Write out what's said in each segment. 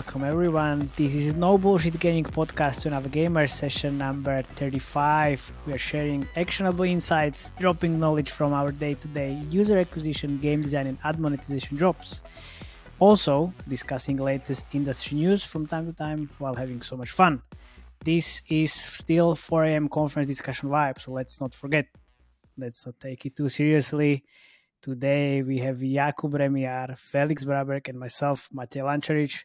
welcome everyone. This is No Bullshit Gaming Podcast to another gamer session number 35. We are sharing actionable insights, dropping knowledge from our day-to-day user acquisition, game design and ad monetization jobs. Also, discussing latest industry news from time to time while having so much fun. This is still 4 a.m. conference discussion vibe, so let's not forget. Let's not take it too seriously. Today we have Jakub, Remiar, Felix, Braberg, and myself, Matej, Lančarič.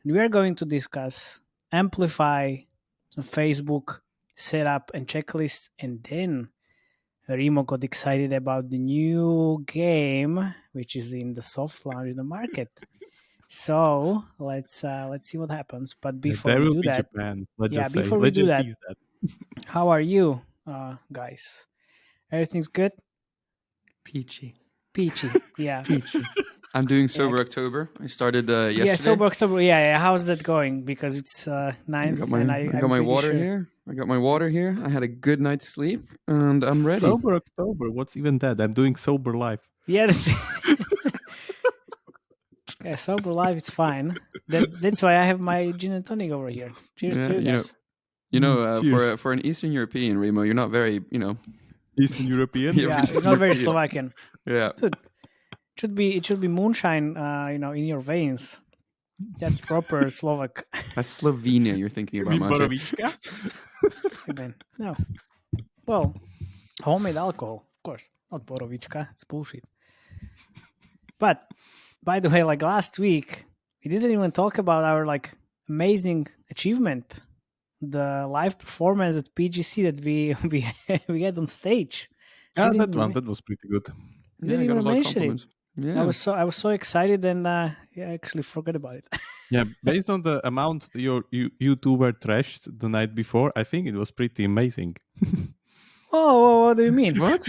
And we are going to discuss Amplify, some Facebook setup and checklists, and then Remo got excited about the new game, which is in the soft launch in the market. So let's see what happens. But before we do that, before we do that, how are you, guys? Everything's good? Peachy, yeah. Peachy. I'm doing Sober October. I started yesterday. Yeah, Sober October. Yeah. How's that going? Because it's 9th. I got my water here. I got my water here. I had a good night's sleep, and I'm ready. Sober October. What's even that? I'm doing Sober Life. Yeah, yeah, Sober Life is fine. That's why I have my gin and tonic over here. Cheers to you guys. For an Eastern European, Remo, you're not very, Eastern European. Yeah, it's not very Slovakian. Yeah. Dude, it should be moonshine, in your veins. That's proper Slovak. That's Slovenia you're thinking about, Borovička? No. Well, homemade alcohol, of course. Not Borovička. It's bullshit. But, by the way, last week, we didn't even talk about our, amazing achievement. The live performance at PGC that we had on stage. Yeah, that was pretty good. You didn't even mention it. Yeah. I was so excited, and I actually forgot about it. Yeah, based on the amount you two were trashed the night before, I think it was pretty amazing. Oh, what do you mean? What?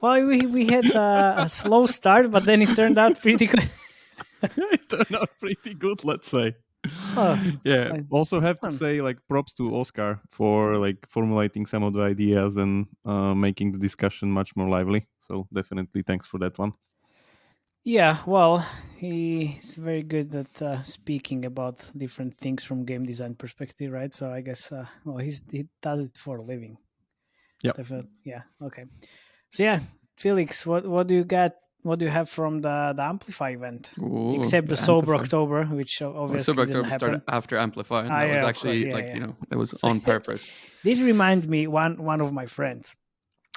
Well, we had a slow start, but then it turned out pretty good. It turned out pretty good, let's say. Oh, yeah. Also have to say props to Oscar for formulating some of the ideas and making the discussion much more lively. So definitely thanks for that one. Yeah, well, he's very good at speaking about different things from game design perspective, right? So I guess he does it for a living. Yeah. Okay. So yeah, Felix, what do you got? What do you have from the Amplify event? Ooh, except the Sober October, which obviously Sober October didn't started after Amplify. And that was actually it was on purpose. This reminds me one of my friends.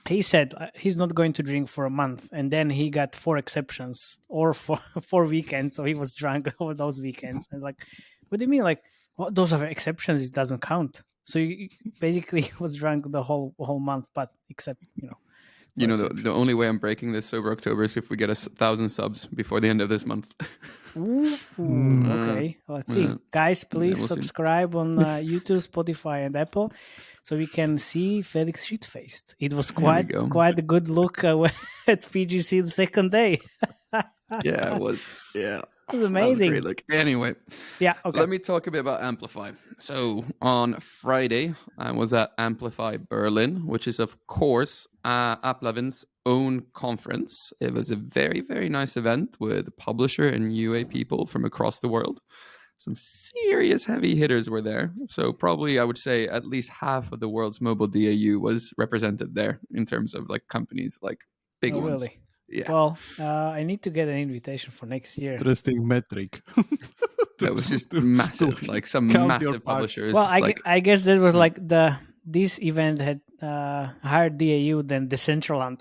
He said he's not going to drink for a month, and then he got 4 exceptions or 4 weekends, so he was drunk all those weekends. I was like, what do you mean? Those are exceptions, it doesn't count. So he basically was drunk the whole month, but except, the only way I'm breaking this Sober October is if we get 1,000 subs before the end of this month. Okay, let's see. Guys, please subscribe on YouTube, Spotify, and Apple, so we can see Felix shit-faced. It was quite a good look at PGC the second day. Yeah, it was. Yeah. It was amazing. That was great look. Anyway, okay. Let me talk a bit about Amplify. So on Friday, I was at Amplify Berlin, which is, of course, Applovin's own conference. It was a very, very nice event with publisher and UA people from across the world. Some serious heavy hitters were there. So probably I would say at least half of the world's mobile DAU was represented there in terms of companies, big ones. Really? Yeah. Well, I need to get an invitation for next year. Interesting metric. That was just massive, some massive publishers. Well, I guess that was this event had higher DAU than Decentraland.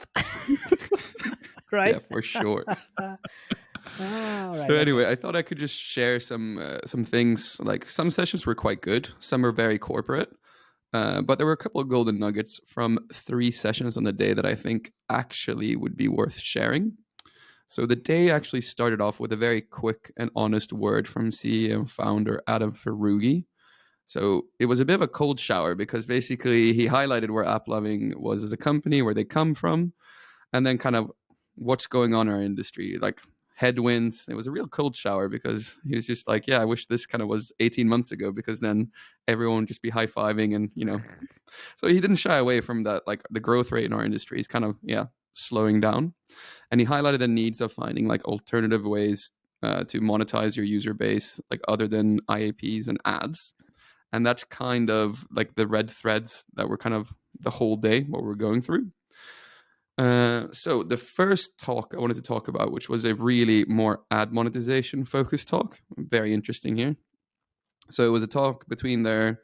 Right? Yeah, for sure. Right. So anyway, I thought I could just share some things. Some sessions were quite good. Some were very corporate. But there were a couple of golden nuggets from 3 sessions on the day that I think actually would be worth sharing. So the day actually started off with a very quick and honest word from CEO and founder Adam Ferrugi. So it was a bit of a cold shower because basically he highlighted where Applovin was as a company, where they come from, and then kind of what's going on in our industry, headwinds. It was a real cold shower because he was just I wish this kind of was 18 months ago, because then everyone would just be high-fiving and, So he didn't shy away from that, the growth rate in our industry is kind of, slowing down. And he highlighted the needs of finding alternative ways to monetize your user base, like other than IAPs and ads. And that's kind of like the red threads that were kind of the whole day, what we're going through. So the first talk I wanted to talk about, which was a really more ad monetization focused talk, very interesting here. So it was a talk between their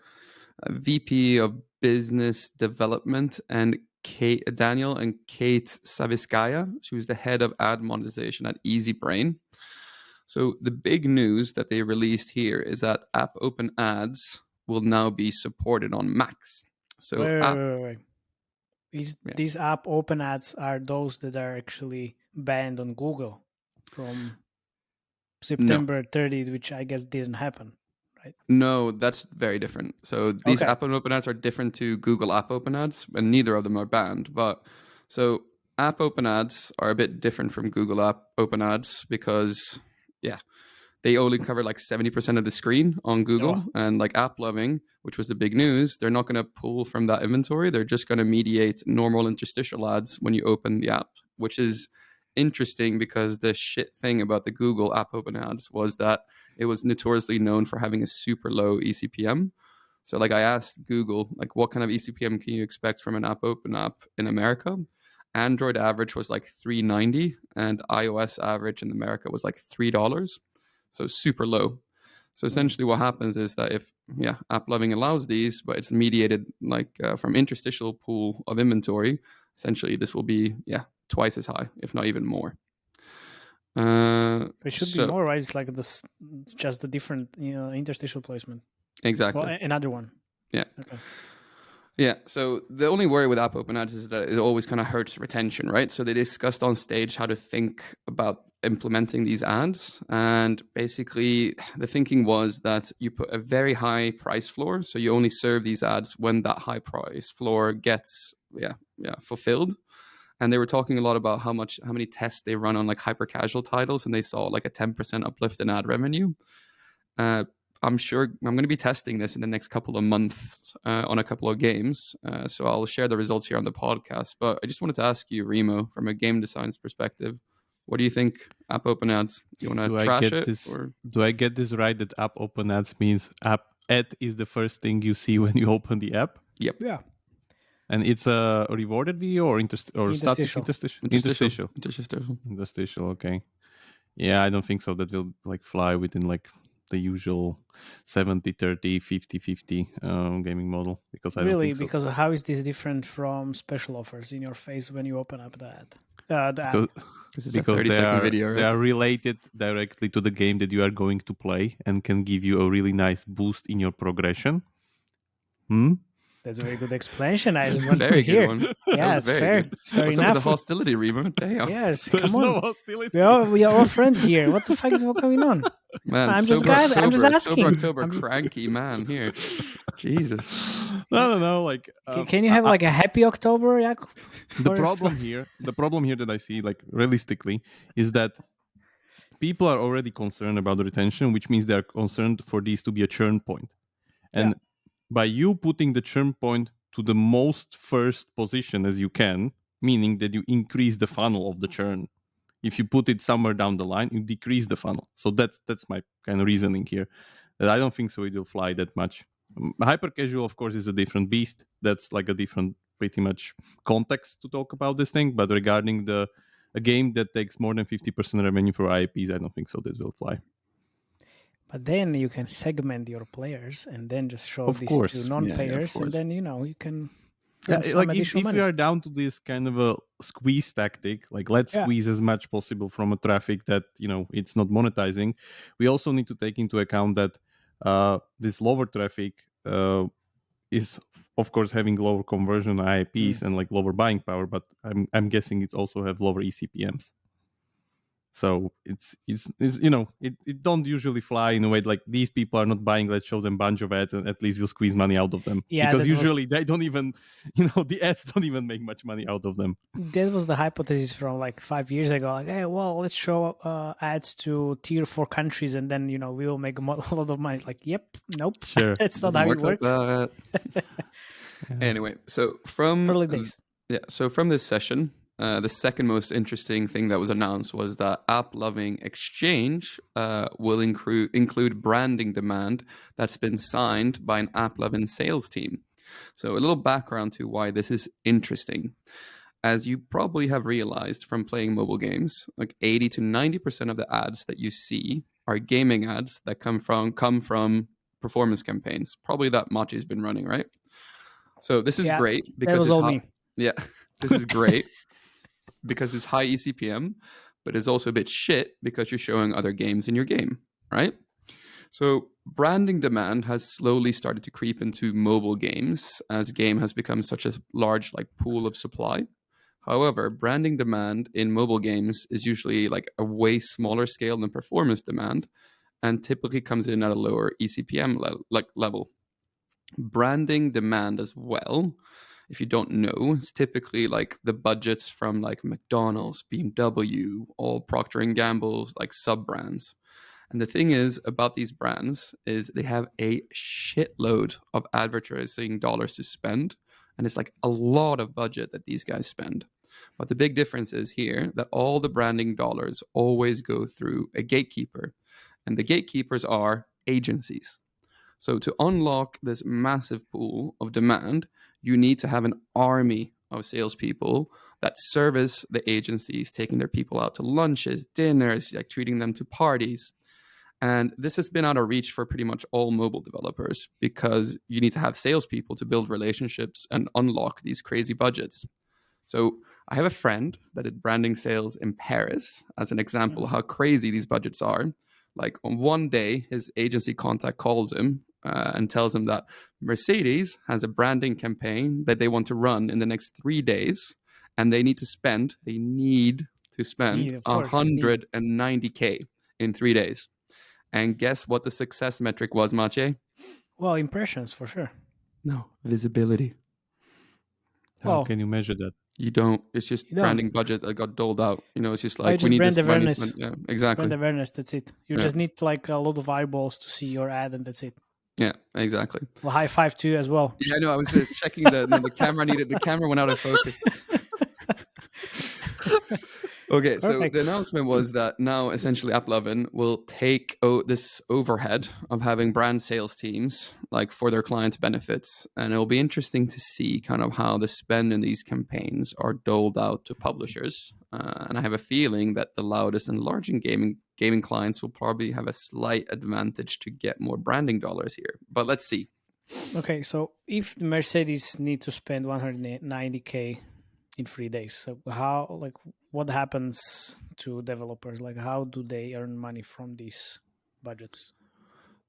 VP of Business Development and Daniel and Kate Saviskaya. She was the head of ad monetization at EasyBrain. So the big news that they released here is that App Open Ads will now be supported on Macs. So wait. These App Open Ads are those that are actually banned on Google from September 30th, which I guess didn't happen, right? No, that's very different. So these App Open Ads are different to Google App Open Ads, and neither of them are banned. But so App Open Ads are a bit different from Google App Open Ads because, they only cover like 70% of the screen on Google. And like Applovin, which was the big news, they're not going to pull from that inventory. They're just going to mediate normal interstitial ads when you open the app, which is interesting because the shit thing about the Google App Open Ads was that it was notoriously known for having a super low eCPM. So like I asked Google, like what kind of eCPM can you expect from an App Open app in America? Android average was like $3.90 and iOS average in America was like $3. So super low. So essentially what happens is that if Applovin allows these, but it's mediated like from interstitial pool of inventory, essentially this will be twice as high, if not even more. It should be more, right? It's like this, it's just a different interstitial placement. Exactly. Well, another one. Yeah. Okay. Yeah, so the only worry with App Open Ads is that it always kind of hurts retention, right? So they discussed on stage how to think about implementing these ads. And basically, the thinking was that you put a very high price floor. So you only serve these ads when that high price floor gets fulfilled. And they were talking a lot about how many tests they run on like hyper casual titles, and they saw like a 10% uplift in ad revenue. I'm sure I'm going to be testing this in the next couple of months on a couple of games. So I'll share the results here on the podcast. But I just wanted to ask you, Remo, from a game design's perspective, what do you think App Open Ads? Do you want to trash it? Do I get this right that App Open Ads means ad is the first thing you see when you open the app? Yep. Yeah. And it's a rewarded video or static interstitial? Interstitial, okay. Yeah, I don't think so. That will like fly within like the usual 70-30, 50-50 gaming model. Because I don't think so. Because how is this different from special offers in your face when you open up the app? Because it's a 30-second video, right? They are related directly to the game that you are going to play and can give you a really nice boost in your progression. That's a very good explanation. I just want to very hear. Good one. Yeah, it's fair. Good. It's fair What's enough. Up with the hostility, Remo? Damn. Yes, There's come on. no hostility. We are all friends here. What the fuck is going on? Man, I'm just asking. Sober October, cranky man here. Jesus. No. Like, can you have like a happy October, Jakub? The problem here that I see, like realistically, is that people are already concerned about the retention, which means they are concerned for these to be a churn point. And by you putting the churn point to the most first position as you can, meaning that you increase the funnel of the churn. If you put it somewhere down the line, you decrease the funnel. So that's my kind of reasoning here. That I don't think so it will fly that much. Hyper casual, of course, is a different beast. That's like a different, pretty much context to talk about this thing. But regarding a game that takes more than 50% revenue for IAPs, I don't think so this will fly. But then you can segment your players and then just show this to non-payers, and then you can. Like if we are down to this kind of a squeeze tactic, like let's squeeze as much possible from a traffic that it's not monetizing. We also need to take into account that this lower traffic is of course having lower conversion IAPs and like lower buying power, but I'm guessing it also have lower eCPMs. So it's it don't usually fly in a way like these people are not buying. Let's show them a bunch of ads and at least we'll squeeze money out of them. Yeah, because usually they don't even the ads don't even make much money out of them. That was the hypothesis from like 5 years ago. Like, hey, well, let's show ads to tier 4 countries and then we will make a lot of money. Like, yep, nope, sure, that's not how it works. Anyway, so from early days. So from this session, the second most interesting thing that was announced was that Applovin Exchange will include branding demand that's been signed by an Applovin sales team. So a little background to why this is interesting. As you probably have realized from playing mobile games, like 80 to 90% of the ads that you see are gaming ads that come from performance campaigns. Probably that Matej's been running, right? So this is great because that was all me. Yeah, this is great because it's high eCPM, but it's also a bit shit because you're showing other games in your game, right? So branding demand has slowly started to creep into mobile games as game has become such a large like pool of supply. However, branding demand in mobile games is usually like a way smaller scale than performance demand and typically comes in at a lower eCPM level. Branding demand as well, if you don't know, it's typically like the budgets from like McDonald's, BMW, all Procter & Gamble's like sub-brands. And the thing is about these brands is they have a shitload of advertising dollars to spend. And it's like a lot of budget that these guys spend. But the big difference is here that all the branding dollars always go through a gatekeeper. And the gatekeepers are agencies. So to unlock this massive pool of demand, you need to have an army of salespeople that service the agencies, taking their people out to lunches, dinners, like treating them to parties. And this has been out of reach for pretty much all mobile developers because you need to have salespeople to build relationships and unlock these crazy budgets. So I have a friend that did branding sales in Paris as an example of how crazy these budgets are. Like on one day, his agency contact calls him and tells him that Mercedes has a branding campaign that they want to run in the next 3 days. And they need to spend 190K in 3 days. And guess what the success metric was, Matej? Well, impressions for sure. No, visibility. How can you measure that? You don't. It's just branding budget that got doled out. You know, it's just like we need brand this awareness. money. Yeah, exactly. Brand awareness. That's it. You just need like a lot of eyeballs to see your ad, and that's it. Yeah, exactly. Well, high five to you as well. Yeah, no, I was checking the camera the camera went out of focus. Okay, Perfect. so the announcement was that now essentially Applovin will take this overhead of having brand sales teams like for their clients' benefits, and it'll be interesting to see kind of how the spend in these campaigns are doled out to publishers. And I have a feeling that the loudest and largest gaming clients will probably have a slight advantage to get more branding dollars here. But let's see. Okay, so if Mercedes need to spend 190K in 3 days, so what happens to developers? Like, how do they earn money from these budgets?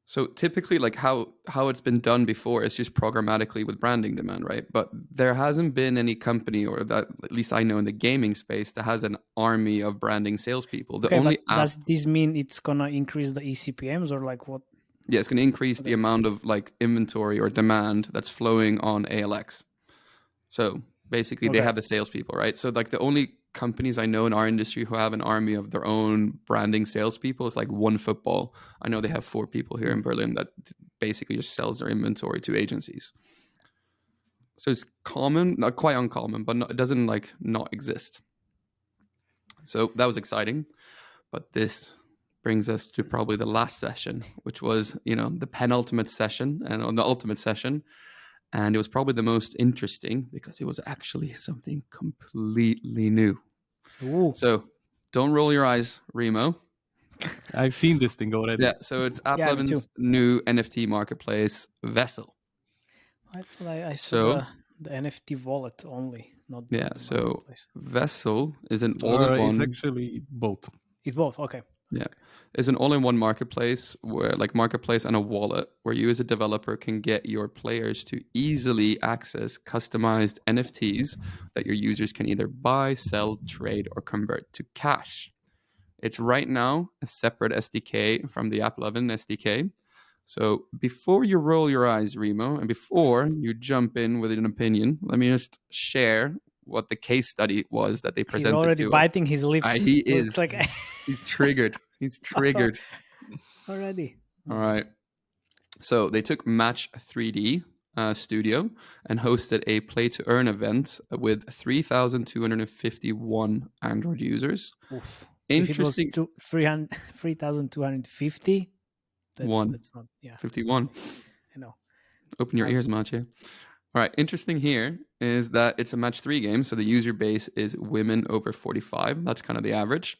So typically, like how it's been done before is just programmatically with branding demand, right? But there hasn't been any company, or that at least I know in the gaming space, that has an army of branding salespeople. Does this mean it's gonna increase the eCPMs or like what? Yeah, it's gonna increase the amount of like inventory or demand that's flowing on ALX. So basically, they have the salespeople, right? So like the only companies I know in our industry who have an army of their own branding salespeople is like OneFootball. I know they have 4 people here in Berlin that basically just sells their inventory to agencies. So it's common, not quite uncommon, but it doesn't like not exist. So that was exciting. But this brings us to probably the last session, which was, the penultimate session and on the ultimate session. And it was probably the most interesting because it was actually something completely new. Ooh. So don't roll your eyes, Remo. I've seen this thing already. Yeah, so it's Applovin's new NFT marketplace, Vessel. I thought I saw the NFT wallet only, not the marketplace. Vessel is an all-in-one. It's actually both. It's both, okay. Yeah. It's an all-in-one marketplace marketplace and a wallet where you as a developer can get your players to easily access customized NFTs that your users can either buy, sell, trade, or convert to cash. It's right now a separate SDK from the Applovin SDK. So before you roll your eyes, Remo, and before you jump in with an opinion, let me just share what the case study was that they presented to us. He's already biting his lips. He is. He's triggered. He's triggered. Already. All right. So they took Match 3D, studio and hosted a play-to-earn event with 3,251 Android users. Oof. Interesting. If it was 3,250, that's not, 51. I know. Open your ears, Matej. All right, interesting here is that it's a match 3 game, so the user base is women over 45. That's kind of the average,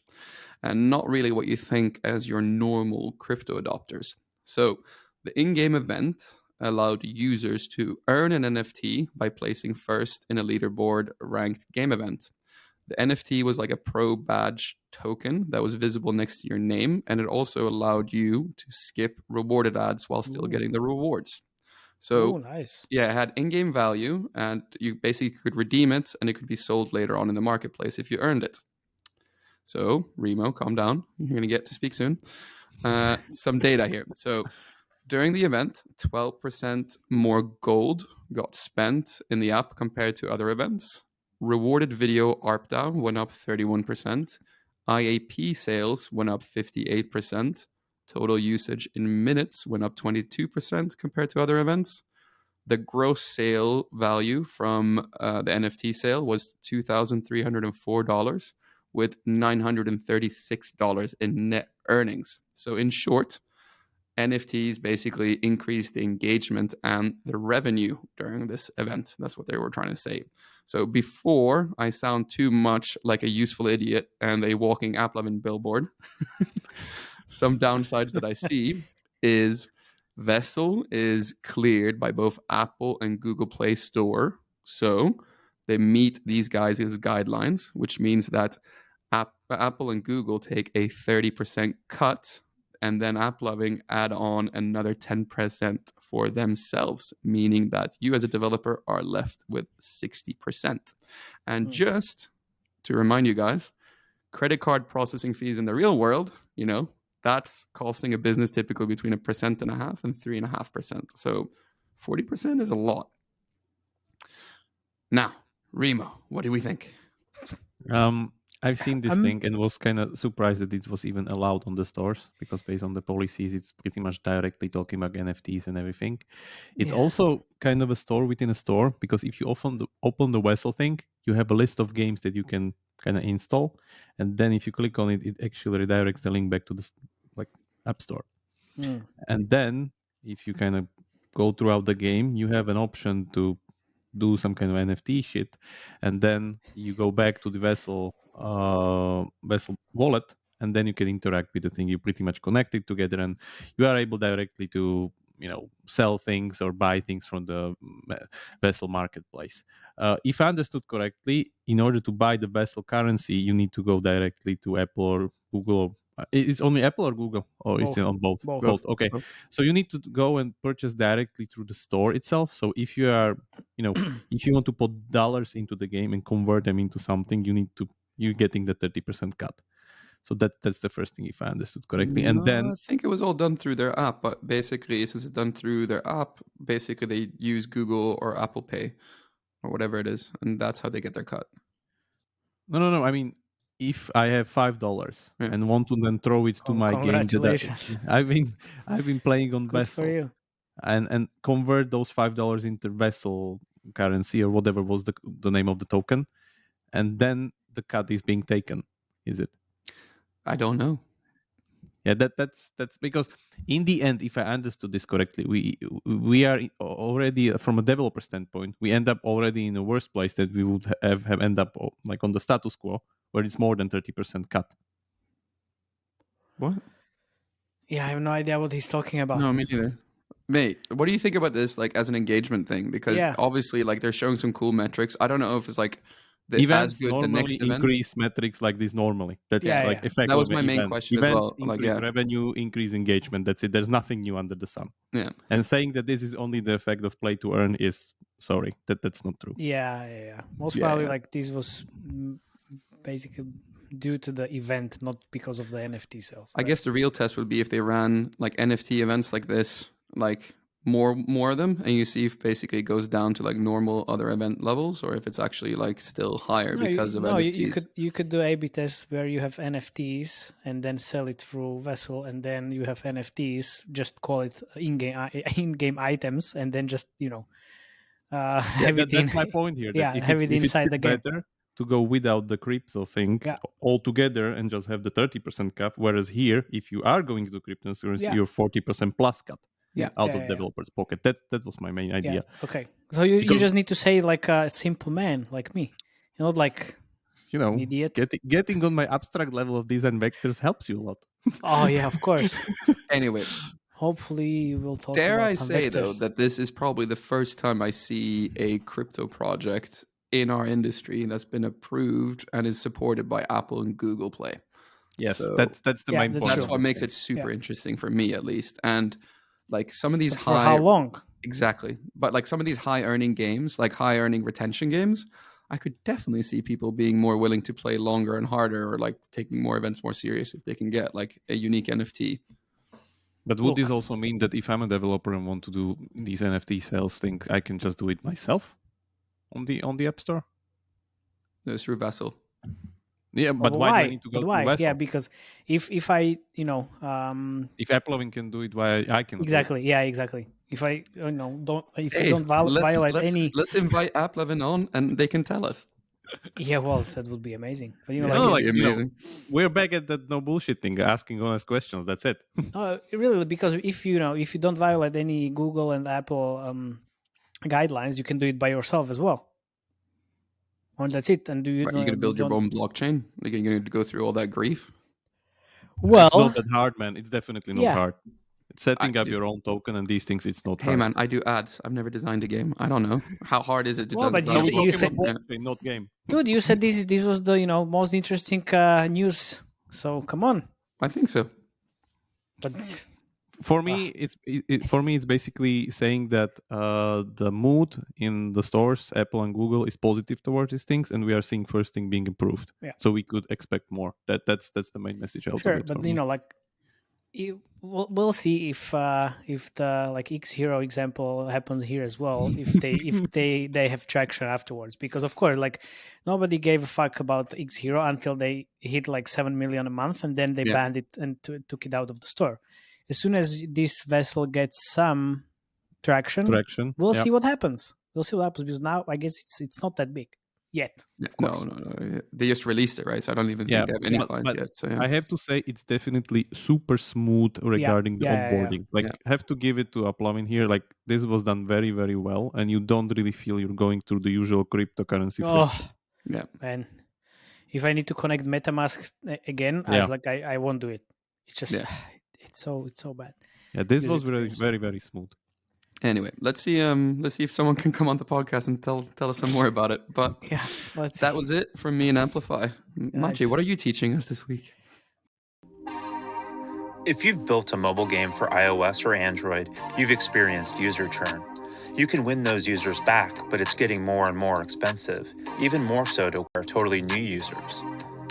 and not really what you think as your normal crypto adopters. So the in-game event allowed users to earn an NFT by placing first in a leaderboard ranked game event. The NFT was like a pro badge token that was visible next to your name, and it also allowed you to skip rewarded ads while still getting the rewards. So, nice. Yeah, it had in-game value, and you basically could redeem it, and it could be sold later on in the marketplace if you earned it. So, Remo, calm down. You're going to get to speak soon. Some data here. So, during the event, 12% more gold got spent in the app compared to other events. Rewarded video ARPDAU went up 31%. IAP sales went up 58%. Total usage in minutes went up 22% compared to other events. The gross sale value from the NFT sale was $2,304 with $936 in net earnings. So in short, NFTs basically increased the engagement and the revenue during this event. That's what they were trying to say. So before I sound too much like a useful idiot and a walking Applovin billboard, some downsides that I see is Vessel is cleared by both Apple and Google Play Store. So they meet these guys' guidelines, which means that Apple and Google take a 30% cut, and then Applovin add on another 10% for themselves, meaning that you as a developer are left with 60%. And just to remind you guys, credit card processing fees in the real world, that's costing a business typically between 1.5% and 3.5%. So 40% is a lot. Now, Remo, what do we think? I've seen this thing and was kind of surprised that it was even allowed on the stores, because based on the policies, it's pretty much directly talking about NFTs and everything. It's also kind of a store within a store, because if you open the Vessel thing, you have a list of games that you can kind of install, and then if you click on it, it actually redirects the link back to the App Store. And then if you kind of go throughout the game, you have an option to do some kind of NFT shit, and then you go back to the Vessel wallet, and then you can interact with the thing. You pretty much connect it together, and you are able directly to sell things or buy things from the Vessel marketplace. If I understood correctly, in order to buy the Vessel currency, you need to go directly to Apple or Google. It's only Apple or Google, or is it on both? Both. Okay. Both. So you need to go and purchase directly through the store itself. So if you are, if you want to put dollars into the game and convert them into something, you're getting the 30% cut. So that's the first thing, if I understood correctly. And then I think it was all done through their app, but basically, since it's done through their app, basically they use Google or Apple Pay or whatever it is, and that's how they get their cut. No. I mean, if I have $5 and want to then throw it to my game, congratulations. I've been playing on Good Vessel, for you. and convert those $5 into Vessel currency or whatever was the name of the token, and then the cut is being taken. Is it? I don't know. Yeah, that's because in the end, if I understood this correctly, we are already, from a developer standpoint, we end up already in a worse place that we would have end up like on the status quo, where it's more than 30% cut. What? Yeah, I have no idea what he's talking about. No, me neither. Mate, what do you think about this, like, as an engagement thing? Because obviously, like, they're showing some cool metrics. I don't know if it's like events as good normally the next event. Increase metrics like this normally. That's effective. That was my main question events as well. Increase revenue, increase engagement. That's it. There's nothing new under the sun. Yeah. And saying that this is only the effect of play to earn is that's not true. Yeah. Most probably like this was basically due to the event, not because of the NFT sales. I guess the real test would be if they ran like NFT events like this, like more of them, and you see if basically it goes down to like normal other event levels, or if it's actually like still higher because of NFTs. You could do A/B tests where you have NFTs and then sell it through Vessel, and then you have NFTs, just call it in-game items, and then just have it in. That's my point here. Yeah, if have it's, it if inside it's the game. better to go without the crypto thing altogether and just have the 30% cap, whereas here, if you are going to cryptocurrency, you're 40% plus cut out of developers' pocket. That was my main idea. Yeah. Okay, so you just need to say like a simple man like me, like an idiot. Getting on my abstract level of design vectors helps you a lot. Oh yeah, of course. Anyway, hopefully we'll talk dare about I some say vectors. though that this is probably the first time I see a crypto project in our industry that's been approved and is supported by Apple and Google Play. Yes, so that's the main point. That's what makes it super interesting for me, at least. And like some of these for how long? Exactly. But like some of these high earning games, like high earning retention games, I could definitely see people being more willing to play longer and harder, or like taking more events more serious if they can get like a unique NFT. But would this also mean that if I'm a developer and want to do these NFT sales things, I can just do it myself on the App Store? No, through Vessel. Yeah, but why do I need to go to Vessel? Yeah, because if I if Applovin can do it, why I can? Exactly. Yeah, exactly. If I don't violate any, let's invite Applovin on and they can tell us. Yeah, well, that would be amazing. But amazing. We're back at that no bullshit thing, asking honest questions. That's it. Really, because if you don't violate any Google and Apple guidelines, you can do it by yourself as well. And that's it. And you're going to build your own blockchain? Like, you're going to go through all that grief? Well, it's not that hard, man. It's definitely not hard. It's setting up your own token and these things. It's not hard. Hey, man, I do ads. I've never designed a game. I don't know. How hard is it to do but you said not game. Dude, you said this was the most interesting news. So come on. I think so. But for me, it's basically saying that the mood in the stores, Apple and Google, is positive towards these things, and we are seeing first thing being improved. Yeah. So we could expect more. That's the main message out of it. But we'll see if the like X Hero example happens here as well. If they have traction afterwards, because of course, like nobody gave a fuck about X Hero until they hit like 7 million a month, and then they banned it and took it out of the store. As soon as this Vessel gets some traction, we'll see what happens. We'll see what happens, because now I guess it's not that big yet. No. They just released it, right? So I don't even think they have any clients yet. So I have to say it's definitely super smooth regarding the onboarding. Have to give it to Applovin here. Like this was done very, very well, and you don't really feel you're going through the usual cryptocurrency. Man, if I need to connect MetaMask again, I was like, I won't do it. It's just it's so bad. Yeah, this was very, very, very smooth. Anyway, let's see if someone can come on the podcast and tell us some more about it. But that was it from me and Amplify. Matej, what are you teaching us this week? If you've built a mobile game for iOS or Android, you've experienced user churn. You can win those users back, but it's getting more and more expensive, even more so to acquire totally new users.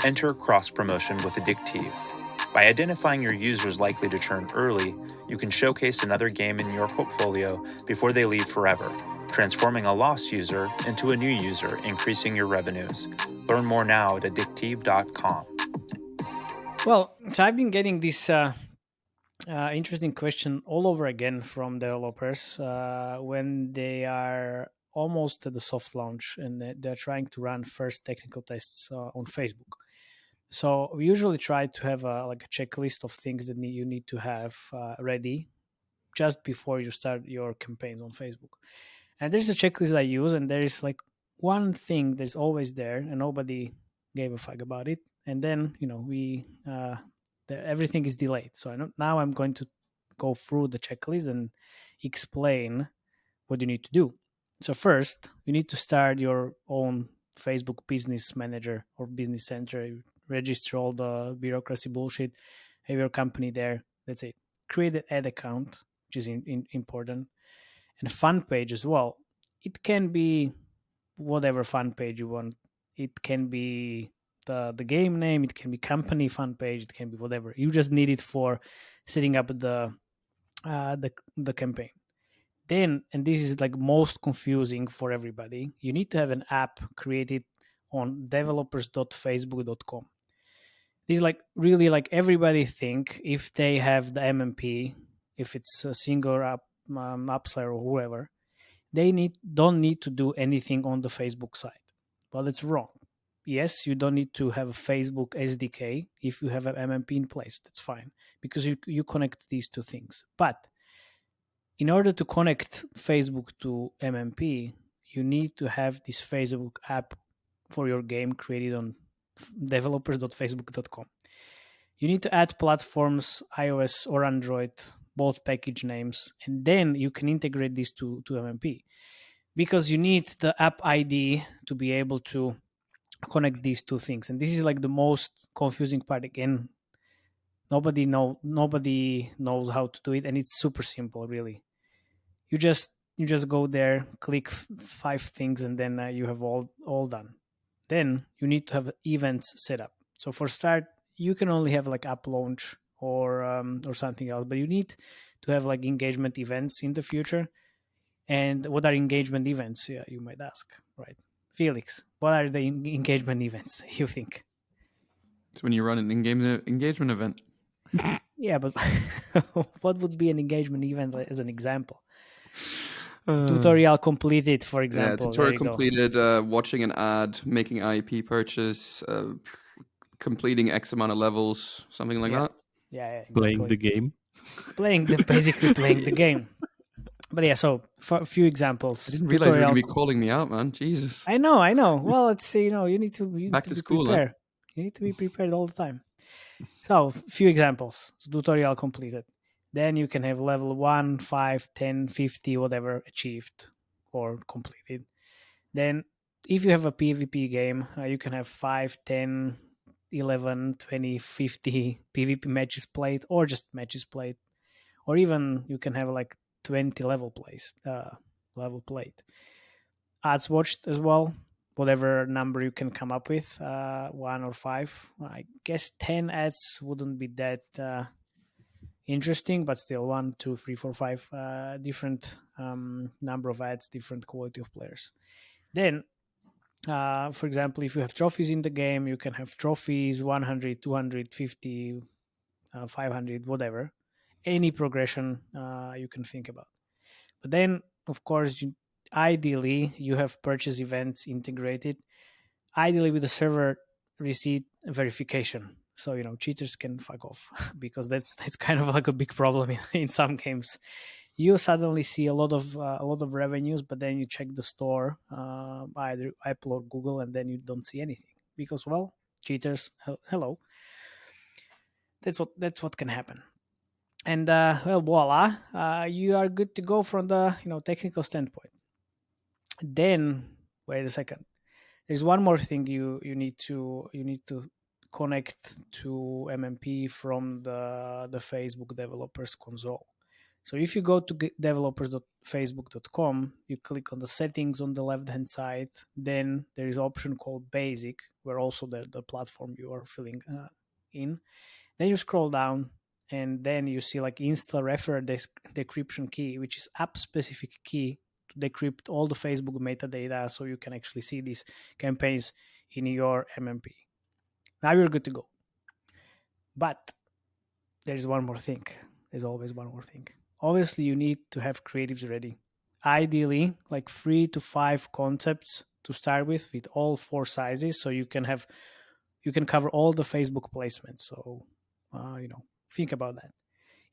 Enter cross-promotion with Addictive. By identifying your users likely to churn early, you can showcase another game in your portfolio before they leave forever, transforming a lost user into a new user, increasing your revenues. Learn more now at addictive.com. Well, so I've been getting this interesting question all over again from developers when they are almost at the soft launch and they're trying to run first technical tests on Facebook. So we usually try to have a checklist of things that you need to have ready just before you start your campaigns on Facebook. And there's a checklist I use, and there is like one thing that's always there, and nobody gave a fuck about it. And then everything is delayed. So now I'm going to go through the checklist and explain what you need to do. So first, you need to start your own Facebook Business Manager or Business Center. Register all the bureaucracy bullshit, have your company there. That's it. Create an ad account, which is important, and a fun page as well. It can be whatever fun page you want. It can be the game name. It can be company fun page. It can be whatever. You just need it for setting up the campaign. Then, and this is like most confusing for everybody, you need to have an app created on developers.facebook.com. This is like really like everybody think if they have the MMP, if it's a single app, AppsLayer or whoever, they don't need to do anything on the Facebook side. Well, it's wrong. Yes, you don't need to have a Facebook SDK if you have an MMP in place. That's fine because you connect these two things. But in order to connect Facebook to MMP, you need to have this Facebook app for your game created on developers.facebook.com. You need to add platforms, iOS or Android, both package names, and then you can integrate these to MMP because you need the app ID to be able to connect these two things. And this is like the most confusing part. Again, nobody knows how to do it, and it's super simple, really. You just go there, click 5 things, and then you have all done. Then you need to have events set up. So for start, you can only have like app launch or something else, but you need to have like engagement events in the future. And what are engagement events? Yeah, you might ask, right? Felix, what are the engagement events, you think? It's when you run an engagement event. Yeah, but what would be an engagement event as an example? Tutorial completed, for example. Yeah, tutorial completed, watching an ad, making IP purchase, completing X amount of levels, something like that. Yeah, exactly. Playing the game. Basically playing the game. But yeah, so for a few examples. I didn't realize you were going to be calling me out, man. Jesus. I know. Well, it's, you need to Back to school, prepare. Huh? You need to be prepared all the time. So, a few examples. Tutorial completed. Then you can have level 1, 5, 10, 50, whatever achieved or completed. Then, if you have a PvP game, you can have 5, 10, 11, 20, 50 PvP matches played or just matches played. Or even you can have like 20 level played. Ads watched as well, whatever number you can come up with, 1 or 5. I guess 10 ads wouldn't be that interesting, but still 1, 2, 3, 4, 5 different number of ads, different quality of players. Then, for example, if you have trophies in the game, you can have trophies 100, 250, 500, whatever. Any progression you can think about. But then, of course, ideally, you have purchase events integrated, ideally with the server receipt verification. So, cheaters can fuck off because that's kind of like a big problem in some games. You suddenly see a lot of revenues, but then you check the store, either Apple or Google, and then you don't see anything because, well, cheaters, hello. That's what can happen. And well, voila, you are good to go from the technical standpoint. Then wait a second. There's one more thing you need to connect to MMP from the Facebook developers console. So if you go to developers.facebook.com, you click on the settings on the left hand side. Then there is an option called Basic, where also the platform you are filling in. Then you scroll down. And then you see like insta-referer decryption key, which is app-specific key to decrypt all the Facebook metadata so you can actually see these campaigns in your MMP. Now you're good to go. But there's one more thing. There's always one more thing. Obviously, you need to have creatives ready. Ideally, like 3 to 5 concepts to start with all 4 sizes, so you can cover all the Facebook placements. So, think about that.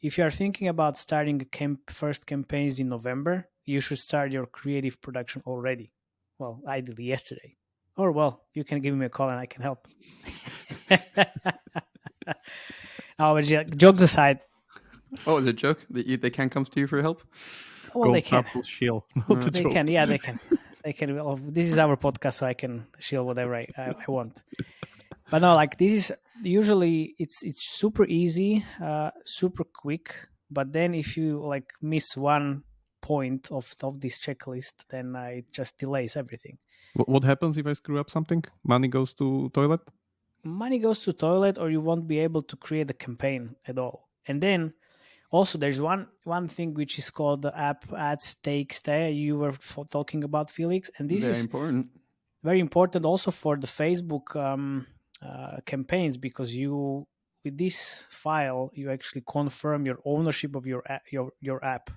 If you are thinking about starting first campaigns in November, you should start your creative production already. Well, ideally yesterday. Or, well, you can give me a call and I can help. No, jokes aside. Oh, is it a joke? They can't come to you for help? Well, they can. Shill. They can. Yeah, they can. They can. Well, this is our podcast, so I can shill whatever I want. But no, like this is usually it's super easy, super quick. But then if you like miss one point of this checklist, then it just delays everything. What happens if I screw up something? Money goes to toilet? Money goes to toilet, or you won't be able to create a campaign at all. And then Also, there's one thing which is called the App-ads.txt. You were talking about, Felix, and this Very is important. very important also for the Facebook campaigns, because with this file you actually confirm your ownership of your app.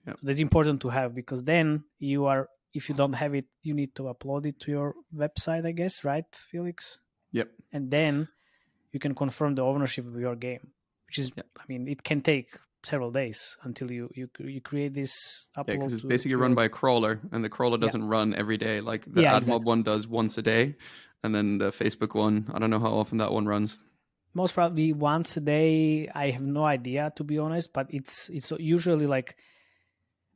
Yep. So that's important to have, because then if you don't have it, you need to upload it to your website, I guess, right, Felix? Yep. And then you can confirm the ownership of your game, which is, I mean, it can take several days until you create this upload. Yeah, because it's basically run by a crawler, and the crawler doesn't run every day. Like the AdMob one does once a day, and then the Facebook one, I don't know how often that one runs. Most probably once a day. I have no idea, to be honest, but it's usually like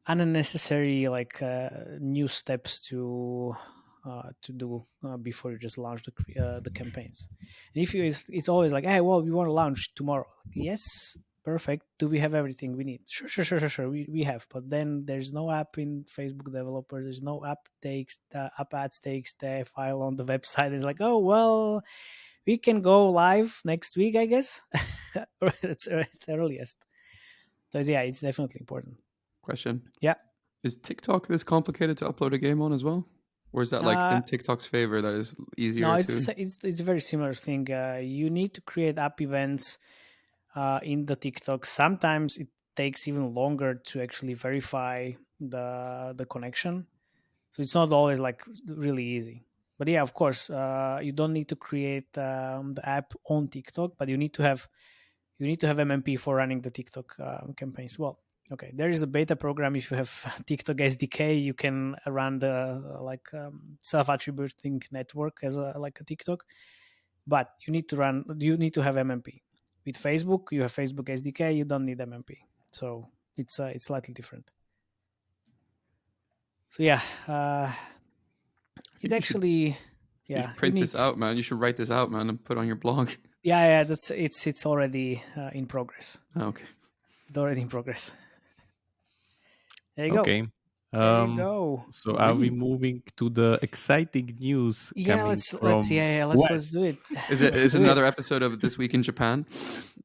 unnecessary, like new steps to do before you just launch the campaigns. And if it's always like, hey, well, we want to launch tomorrow. Yes, perfect. Do we have everything we need? Sure. We have, but then there's no app in Facebook developers. There's no App-ads.txt file on the website. It's like, oh well, we can go live next week, I guess. It's the earliest. So yeah, it's definitely important. Question. Yeah. Is TikTok this complicated to upload a game on as well? Or is that like in TikTok's favor that is easier? No, it's a very similar thing. You need to create app events in the TikTok. Sometimes it takes even longer to actually verify the connection. So it's not always like really easy. But yeah, of course, you don't need to create the app on TikTok, but you need to have MMP for running the TikTok campaigns. Well, okay, there is a beta program. If you have TikTok SDK, you can run the self-attributing network as a TikTok. But you need to have MMP. With Facebook, you have Facebook SDK. You don't need MMP, so it's slightly different. So yeah, it's actually you should print this out, man. You should write this out, man, and put on your blog. Yeah, it's already in progress. Oh, okay, it's already in progress. There you go. Okay. There you go. So are we moving to the exciting news? Let's do it. Is it another episode of This Week in Japan?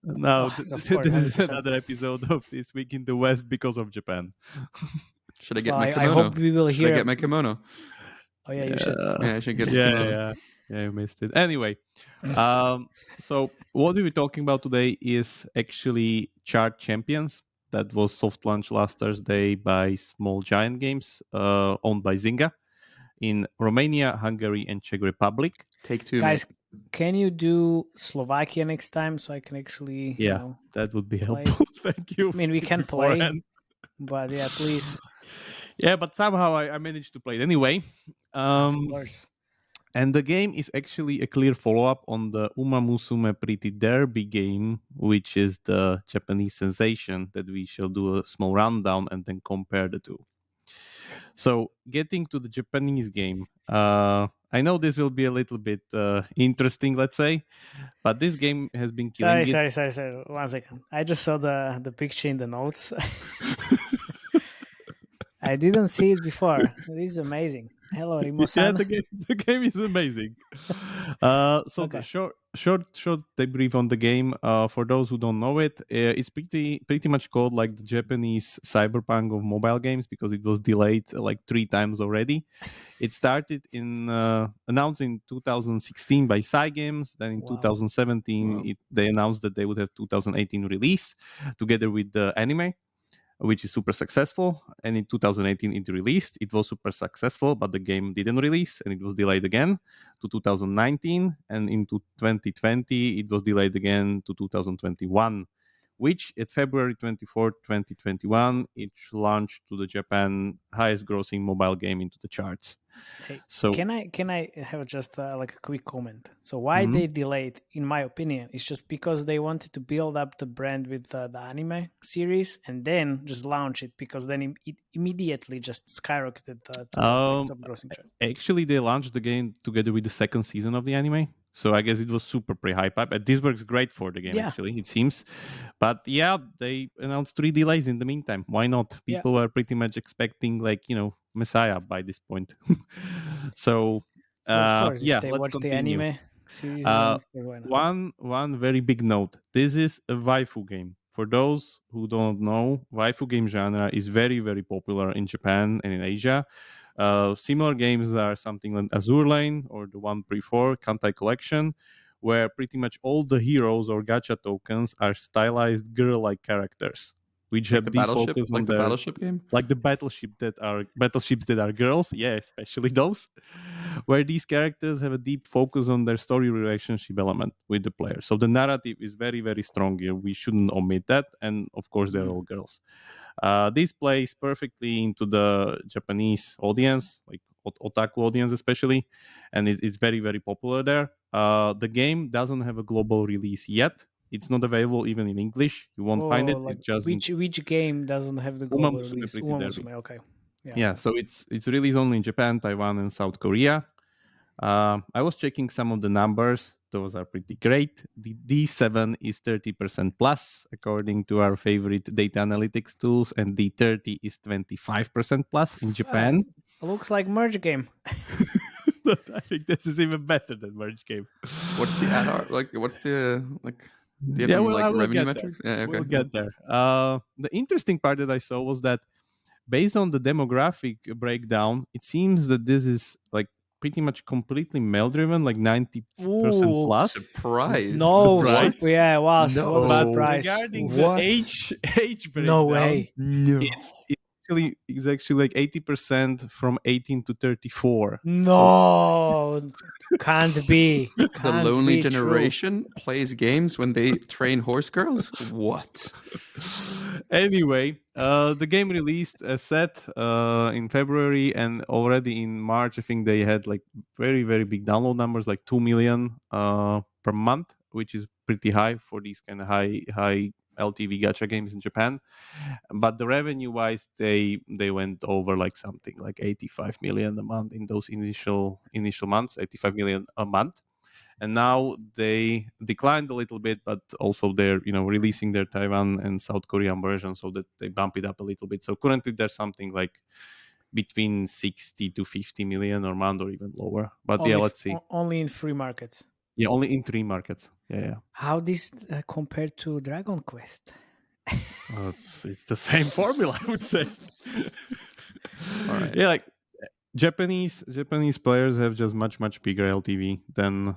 No, this is another episode of This Week in the West because of Japan. Should I get my kimono? I hope we will Should I get my kimono? Oh yeah, you should. Yeah, I should get. Yeah, you missed it. Anyway, so what we were talking about today is actually Chart Champions. That was soft launch last Thursday by Small Giant Games, owned by Zynga, in Romania, Hungary, and Czech Republic. Take two, guys. Mate. Can you do Slovakia next time so I can actually? That would be helpful. Thank you. I mean, we can play, but yeah, please. Yeah, but somehow I managed to play it anyway. Of course. And the game is actually a clear follow-up on the Musume Pretty Derby game, which is the Japanese sensation that we shall do a small rundown and then compare the two. So getting to the Japanese game, I know this will be a little bit interesting, let's say, but this game has been killing it. Sorry. 1 second. I just saw the picture in the notes. I didn't see it before. This is amazing. Hello, Remo-san. Yeah, the game is amazing. The short debrief on the game. For those who don't know it, it's pretty much called like the Japanese cyberpunk of mobile games because it was delayed like 3 times already. It started announced in 2016 by Cygames. Then in 2017, they announced that they would have 2018 release together with the anime, which is super successful. And in 2018, it released. It was super successful, but the game didn't release, and it was delayed again to 2019. And into 2020, it was delayed again to 2021, which at February 24, 2021, it launched to the Japan highest grossing mobile game into the charts. Hey, so can I have just like a quick comment? So why they delayed, in my opinion, is just because they wanted to build up the brand with the anime series and then just launch it, because then it immediately just skyrocketed to the top grossing chart. Actually, they launched the game together with the second season of the anime. So I guess it was super pre-hype up. And this works great for the game, actually, it seems. But yeah, they announced 3 delays in the meantime. Why not? People were pretty much expecting Messiah by this point. So of course, if they let's watch continue. the anime series. One very big note. This is a waifu game. for those who don't know, waifu game genre is very, very popular in Japan and in Asia. Similar games are something like Azure Lane or the one before, Kantai Collection, where pretty much all the heroes or gacha tokens are stylized girl-like characters, which Like have the deep battleship, focus on like the their battleship game. like the battleships that are girls, yeah, especially those, where these characters have a deep focus on their story relationship element with the player. So the narrative is very, very strong here. We shouldn't omit that, and of course they're all girls. This plays perfectly into the Japanese audience, like otaku audience especially, and it's very, very popular there. The game doesn't have a global release yet. It's not available even in English. You won't find it. Like It's just which game doesn't have the Uma global Musume release? Pretty Uma Derby. Musume, okay. Yeah, so it's released only in Japan, Taiwan, and South Korea. I was checking some of the numbers. Those are pretty great. The D7 is 30% plus, according to our favorite data analytics tools, and D30 is 25% plus in Japan. Looks like merge game. I think this is even better than merge game. What's the ad art? Like, what's the like? Do you have Yeah, some well, I like will revenue get there. metrics? Yeah, okay. We'll get there. The interesting part that I saw was that based on the demographic breakdown, it seems that this is like pretty much completely male driven, like 90% Ooh, plus. Surprise! No, Surprise? yeah, wow, No. what a But surprise. regarding What? the age breakdown, No way. No. it's actually like 80% from 18 to 34. No, can't be. The Can't lonely be true. generation plays games when they train horse girls. What? Anyway, the game released a set in February, and already in March, I think they had like very, very big download numbers, like 2 million per month, which is pretty high for these kind of high LTV gacha games in Japan. But the revenue wise, they went over like something like 85 million a month in those initial months, 85 million a month. And now they declined a little bit, but also they're releasing their Taiwan and South Korean version so that they bump it up a little bit. So currently there's something like between 60 to 50 million or month or even lower. But Only let's see. Only in free markets. Yeah, only in 3 markets. Yeah. How this compared to Dragon Quest? It's the same formula, I would say. All right. Yeah, like Japanese players have just much bigger LTV than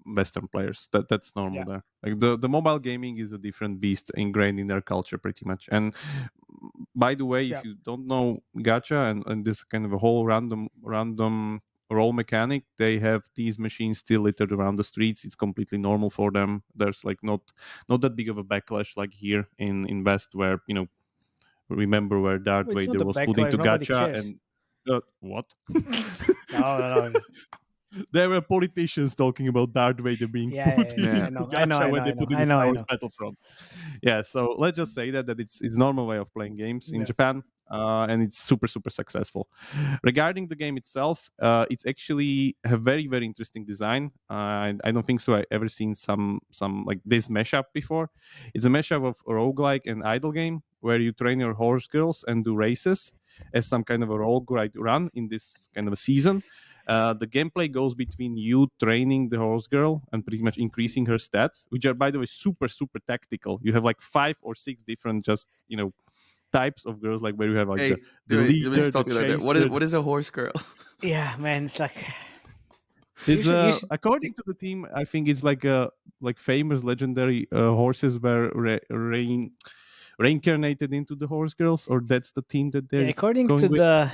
Western players. That's normal there. Like the mobile gaming is a different beast ingrained in their culture pretty much. And by the way, if you don't know gacha and this kind of a whole random role mechanic, they have these machines still littered around the streets. It's completely normal for them. There's like not that big of a backlash like here in West, where remember where Darth Vader was put into gacha and what? No. There were politicians talking about Darth Vader being put into gacha when they put it in Star Wars Battlefront. Yeah, so let's just say that it's normal way of playing games in Japan, and it's super successful. Regarding the game itself, it's actually a very, very interesting design. I don't think so I ever seen some like this mashup before. It's a mashup of a roguelike and idle game where you train your horse girls and do races as some kind of a roguelike run in this kind of a season. The gameplay goes between you training the horse girl and pretty much increasing her stats, which are, by the way, super tactical. You have like 5 or 6 different types of girls, like where you have like the leader, let me stop you like that. What is a horse girl? Yeah, man, it's like it's according to the team, I think it's like famous legendary horses were reincarnated into the horse girls, or that's the team that they're according going to with?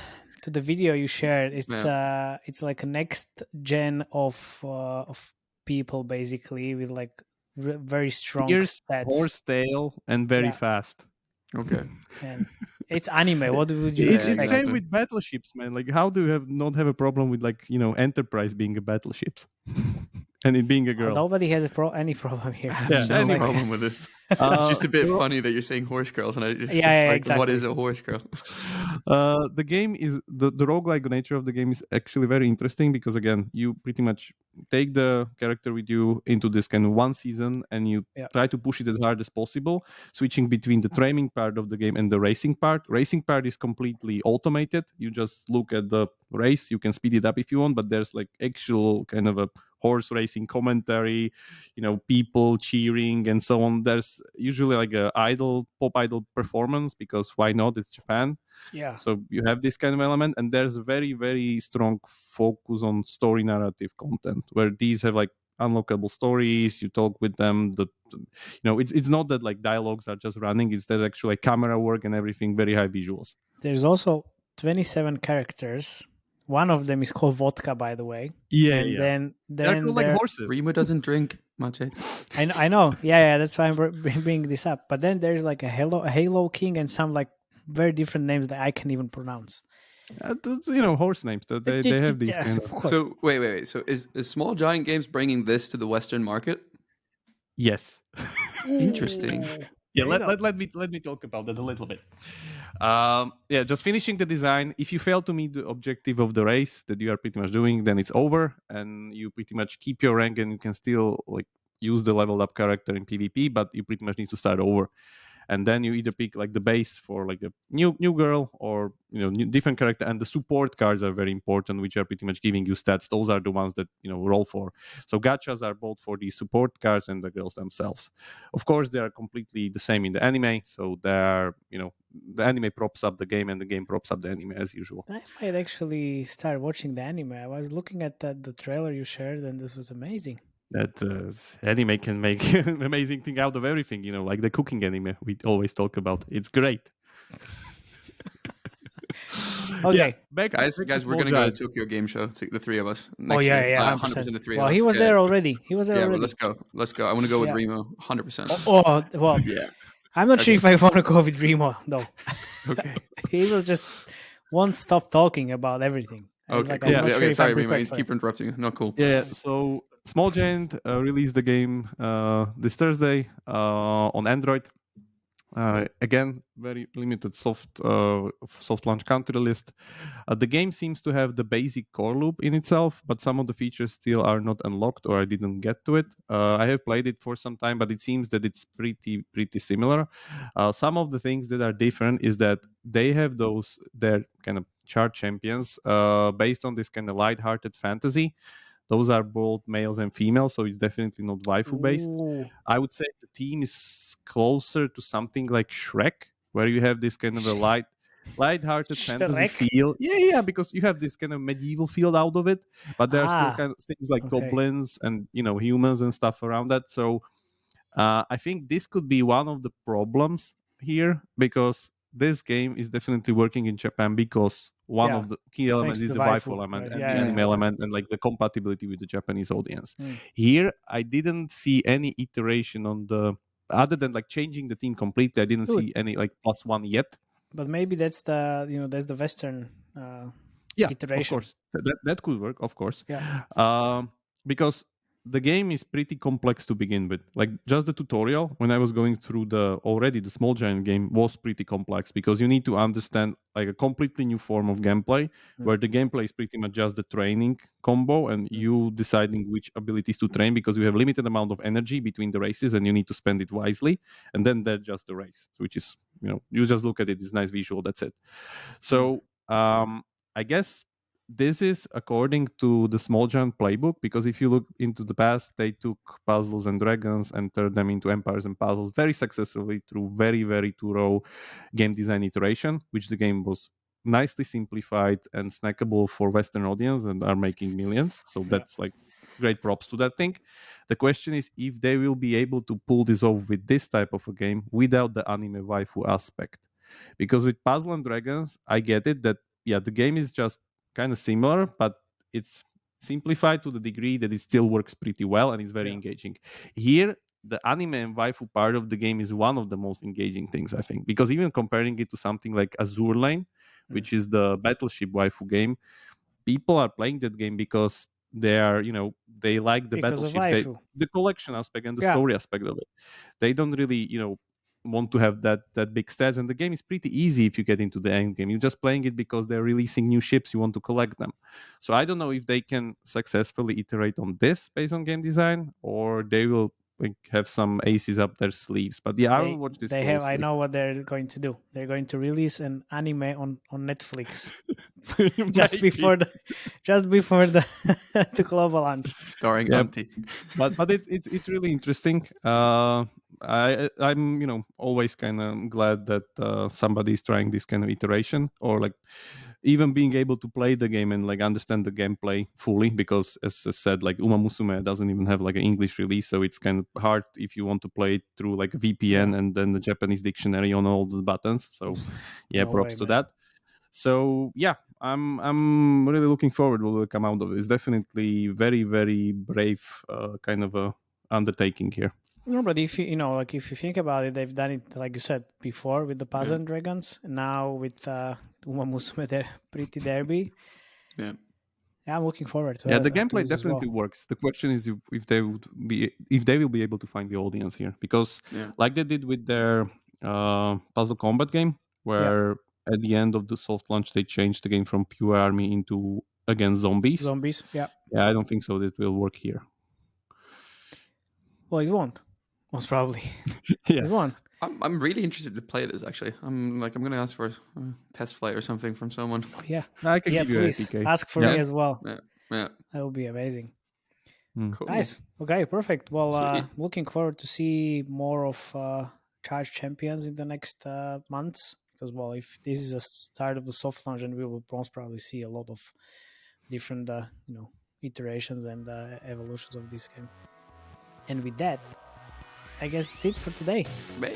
the video you shared, it's like a next gen of people basically with like very strong stats, horse tail, and very fast. Okay. And it's anime. What would you It's expect? same with battleships, man. Like, how do you not have a problem with Enterprise being a battleships and it being a girl? Nobody has any problem here. Yeah, any problem with this. It's just a bit funny that you're saying horse girls, and exactly. What is a horse girl? The game is the roguelike nature of the game is actually very interesting because again, you pretty much take the character with you into this kind of one season, and you try to push it as hard as possible, switching between the training part of the game and the racing part. Racing part is completely automated. You just look at the race. You can speed it up if you want, but there's like actual kind of a horse racing commentary, people cheering and so on. There's usually like a pop idol performance, because why not? It's Japan. Yeah. So you have this kind of element, and there's a very, very strong focus on story narrative content, where these have like unlockable stories. You talk with them. It's not that like dialogues are just running. There's actually like camera work and everything, very high visuals. There's also 27 characters. One of them is called Vodka, by the way. Yeah, and yeah. then They're called like horses. Remo doesn't drink, Matej. I know. Yeah. That's why I'm bringing this up. But then there's like a Halo King and some like very different names that I can't even pronounce. Horse names. They have these yes, kind of of. course. So wait. So is Small Giant Games bringing this to the Western market? Yes. Interesting. Yeah, let me talk about that a little bit. Just finishing the design. If you fail to meet the objective of the race that you are pretty much doing, then it's over, and you pretty much keep your rank, and you can still like use the leveled up character in PvP, but you pretty much need to start over. And then you either pick like the base for like a new girl, or different character. And the support cards are very important, which are pretty much giving you stats. Those are the ones that roll for. So gachas are both for the support cards and the girls themselves. Of course, they are completely the same in the anime. So they are the anime props up the game, and the game props up the anime as usual. I might actually start watching the anime. I was looking at the trailer you shared, and this was amazing. That anime can make an amazing thing out of everything, like the cooking anime we always talk about. It's great. Okay, guys, we're gonna go to Tokyo Game Show, the three of us. Next year. 100% the three of well, us. he was there already. Let's go. I want to go with Remo, 100%. Well, yeah. I'm not sure if I want to go with Remo though. Okay. He was just won't stop talking about everything. Okay, sorry, Remo. Keep interrupting you. Not cool. Yeah. So Small Giant released the game this Thursday on Android. Again, very limited soft launch country list. The game seems to have the basic core loop in itself, but some of the features still are not unlocked, or I didn't get to it. I have played it for some time, but it seems that it's pretty similar. Some of the things that are different is that they have their kind of chart champions based on this kind of light-hearted fantasy. Those are both males and females, so it's definitely not waifu based. I would say the team is closer to something like Shrek, where you have this kind of a light-hearted fantasy feel. Yeah, because you have this kind of medieval feel out of it, but there are still kind of things like goblins and humans and stuff around that. So I think this could be one of the problems here, because this game is definitely working in Japan because one of the key elements is the waifu element and the anime element and like the compatibility with the Japanese audience. Here, I didn't see any iteration on other than like changing the team completely. I didn't see any like +1 yet. But maybe that's that's the Western iteration. Of course. That could work, of course. Yeah. Because the game is pretty complex to begin with. Like just the tutorial, when I was going through the Small Giant game, was pretty complex, because you need to understand like a completely new form of gameplay, where the gameplay is pretty much just the training combo and you deciding which abilities to train, because you have limited amount of energy between the races and you need to spend it wisely. And then that's just the race, which is, you just look at it, it's nice visual, that's it. So I guess this is according to the Small Giant playbook, because if you look into the past, they took Puzzles and Dragons and turned them into Empires and Puzzles very successfully through very, very thorough game design iteration, which the game was nicely simplified and snackable for Western audience and are making millions. So that's like great props to that thing. The question is if they will be able to pull this off with this type of a game without the anime waifu aspect. Because with Puzzle and Dragons, I get it that, the game is just kind of similar, but it's simplified to the degree that it still works pretty well and it's very engaging. Here, the anime and waifu part of the game is one of the most engaging things, I think, because even comparing it to something like Azur Lane, which is the battleship waifu game, people are playing that game because they are, they like the battleship, the collection aspect and the story aspect of it. They don't really, want to have that big stats, and the game is pretty easy if you get into the end game. You're just playing it because they're releasing new ships, you want to collect them. So I don't know if they can successfully iterate on this based on game design, or they will have some aces up their sleeves. But yeah, I'll watch this. They have. I closely. know what they're going to do. They're going to release an anime on Netflix just Maybe. before the the global launch. Starring Yeah. Auntie. but it's really interesting. I'm always kind of glad that somebody is trying this kind of iteration, or like even being able to play the game and like understand the gameplay fully, because as I said, like Musume doesn't even have like an English release, so it's kind of hard if you want to play it through like a VPN and then the Japanese dictionary on all the buttons. So yeah, No props way, to man. that. So yeah, I'm really looking forward what will come out of it. It's definitely very, very brave kind of a undertaking here. No, but if if you think about it, they've done it like you said before with the Puzzle and Dragons. Now with Musume Pretty Derby. Yeah. Yeah, I'm looking forward to Yeah, it. the to gameplay this as well. definitely works. The question is if they will be able to find the audience here, because Yeah. like they did with their puzzle combat game, where at the end of the soft launch they changed the game from pure army into against zombies. Zombies, yeah. Yeah, I don't think so. That will work here. Well, it won't. Most probably, Yeah. it won't. I'm really interested to play this. Actually, I'm going to ask for a test flight or something from someone. Yeah, I can give you please a PK. ask for Yeah. me as well. Yeah. That would be amazing. Cool. Nice. Okay, perfect. Well, Sweet. looking forward to see more of Charge Champions in the next months. Because, well, if this is a start of the soft launch, then we will most probably see a lot of different, iterations and evolutions of this game. And with that, I guess that's it for today. Bye.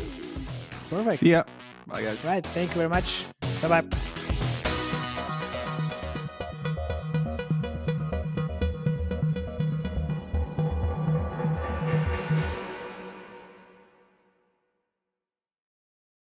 Perfect. See ya. Bye, guys. Right. Thank you very much. Bye-bye.